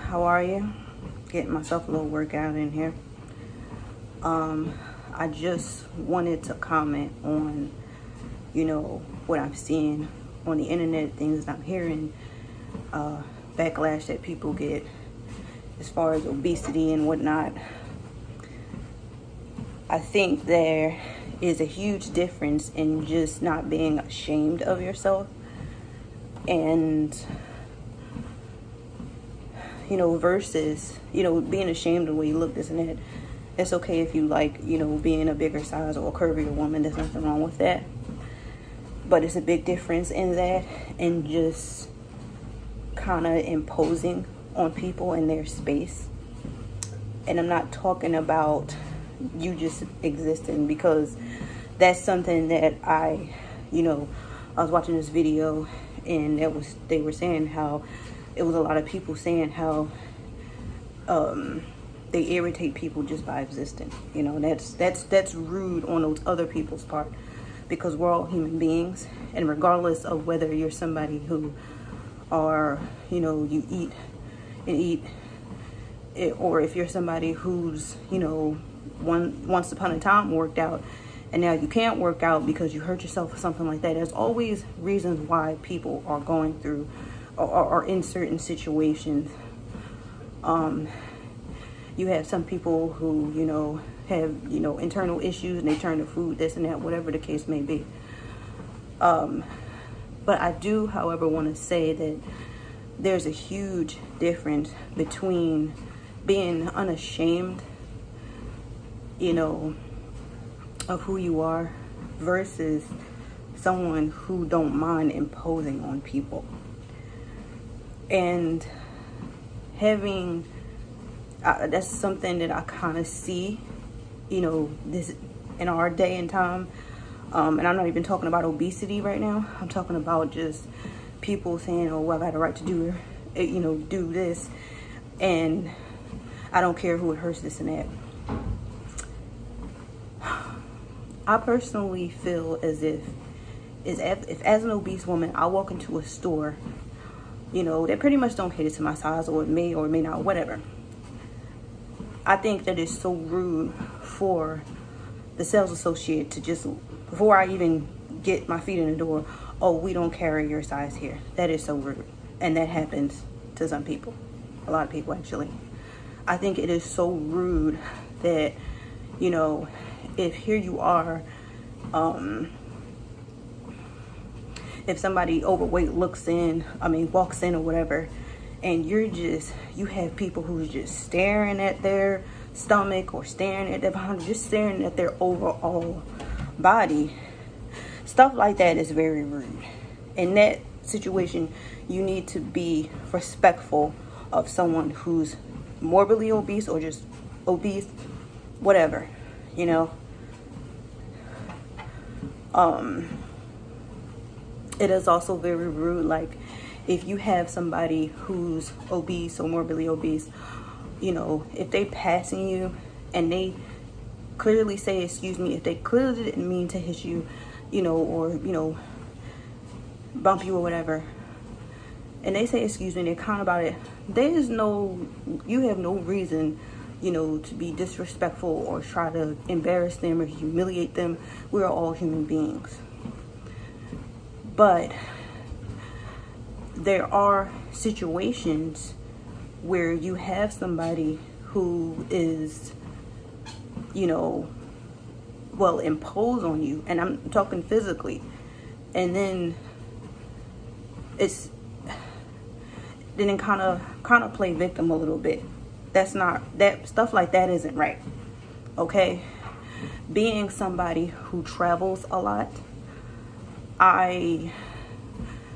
how are you? Getting myself a little workout in here. I just wanted to comment on, what I'm seeing on the internet, things that I'm hearing, backlash that people get as far as obesity and whatnot. I think there is a huge difference in just not being ashamed of yourself and versus, being ashamed of the way you look, this and that. It's okay if you like, being a bigger size or a curvier woman. There's nothing wrong with that. But it's a big difference in that and just kind of imposing on people in their space. And I'm not talking about you just existing, because that's something that I was watching this video and they were saying how it was a lot of people saying how they irritate people just by existing. That's rude on those other people's part, because we're all human beings, and regardless of whether you're somebody who are you eat and eat it, or if you're somebody who's once upon a time worked out and now you can't work out because you hurt yourself or something like that. There's always reasons why people are going through or are in certain situations. You have some people who, have, internal issues and they turn to food, this and that, whatever the case may be. But I do, however, want to say that there's a huge difference between being unashamed, of who you are versus someone who don't mind imposing on people. And having that's something that I kind of see, this in our day and time. And I'm not even talking about obesity right now. I'm talking about just people saying, oh, well, I got a right to do this, and I don't care who it hurts, this and that. I personally feel as if as an obese woman, I walk into a store, they pretty much don't cater to my size, or it may or may not, whatever. I think that it's so rude for the sales associate to just, before I even get my feet in the door, oh, we don't carry your size here. That is so rude. And that happens to some people, a lot of people actually. I think it is so rude that, if here you are, if somebody overweight walks in or whatever, and you have people who's just staring at their stomach or staring at their body, just staring at their overall body. Stuff like that is very rude. In that situation, you need to be respectful of someone who's morbidly obese or just obese, whatever, It is also very rude, like, if you have somebody who's obese or morbidly obese, if they passing you and they clearly say, excuse me, if they clearly didn't mean to hit you, or, bump you or whatever, and they say, excuse me, they're kind about it, you have no reason, to be disrespectful or try to embarrass them or humiliate them. We're all human beings. But there are situations where you have somebody who is, impose on you, and I'm talking physically, and then then kind of play victim a little bit. That stuff like that isn't right. Okay? Being somebody who travels a lot, I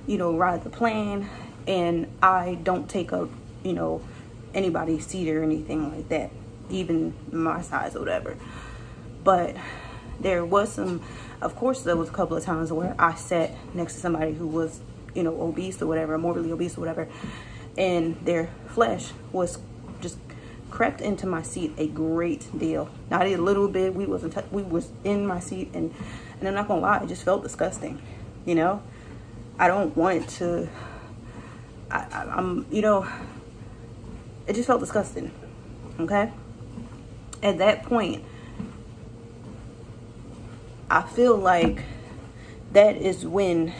ride the plane, and I don't take up anybody's seat or anything like that, even my size or whatever. But there was of course there was a couple of times where I sat next to somebody who was obese or whatever, morbidly obese or whatever, and their flesh was just crept into my seat a great deal. Not a little bit. We was in my seat, and I'm not gonna lie, it just felt disgusting. I don't want it to. I'm it just felt disgusting. Okay? At that point, I feel like that is when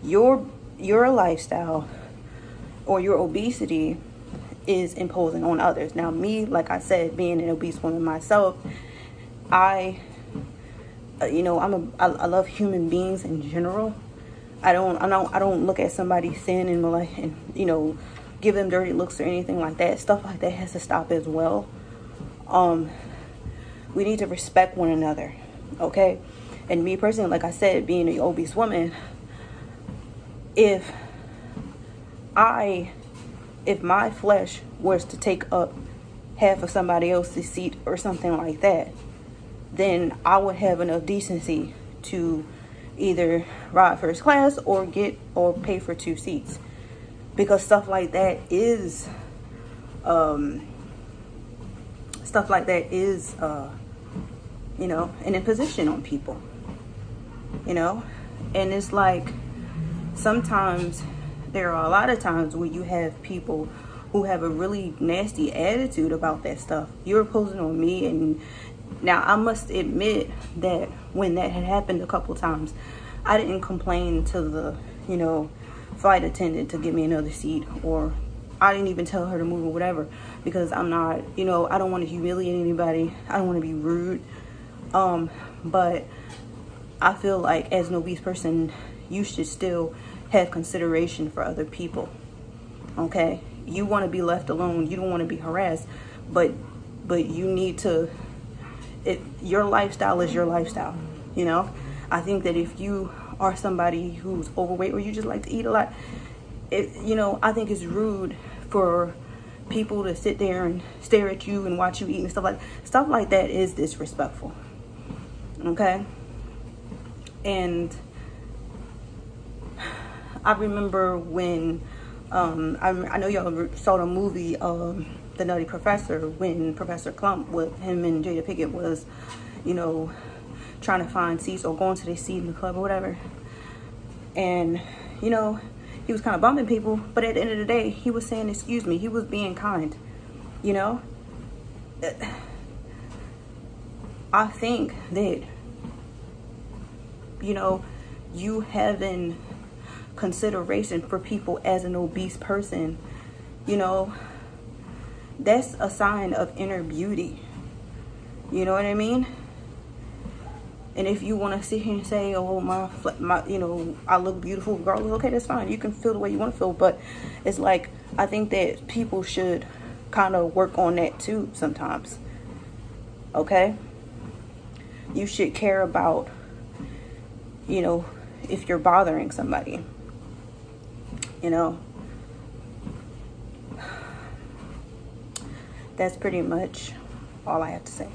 your lifestyle or your obesity is imposing on others. Now, me, like I said, being an obese woman myself, I love human beings in general. I don't look at somebody thin and like, and give them dirty looks or anything like that. Stuff like that has to stop as well. We need to respect one another, okay? And me personally, like I said, being an obese woman, if my flesh was to take up half of somebody else's seat or something like that, then I would have enough decency to either ride first class or pay for 2 seats, because stuff like that is an imposition on people, and it's like, sometimes there are a lot of times where you have people who have a really nasty attitude about that stuff. You're opposing on me. And now I must admit that when that had happened a couple times, I didn't complain to the, flight attendant to give me another seat, or I didn't even tell her to move or whatever, because I'm not, I don't want to humiliate anybody. I don't want to be rude. But I feel like as an obese person, you should still have consideration for other people. Okay? You want to be left alone. You don't want to be harassed, but you need to, your lifestyle is your lifestyle. I think that if you are somebody who's overweight or you just like to eat a lot, I think it's rude for people to sit there and stare at you and watch you eat and stuff like that is disrespectful. Okay? And I remember when I know y'all saw the movie The Nutty Professor, when Professor Clump, with him and Jada Pinkett, was trying to find seats or going to their seat in the club or whatever. And he was kind of bumping people, but at the end of the day, he was saying excuse me. He was being kind. I think that you having consideration for people as an obese person, that's a sign of inner beauty. You know what I mean? And if you want to sit here and say, oh, my I look beautiful regardless, okay, that's fine. You can feel the way you want to feel. But it's like, I think that people should kind of work on that too sometimes. Okay? You should care about, if you're bothering somebody. That's pretty much all I have to say.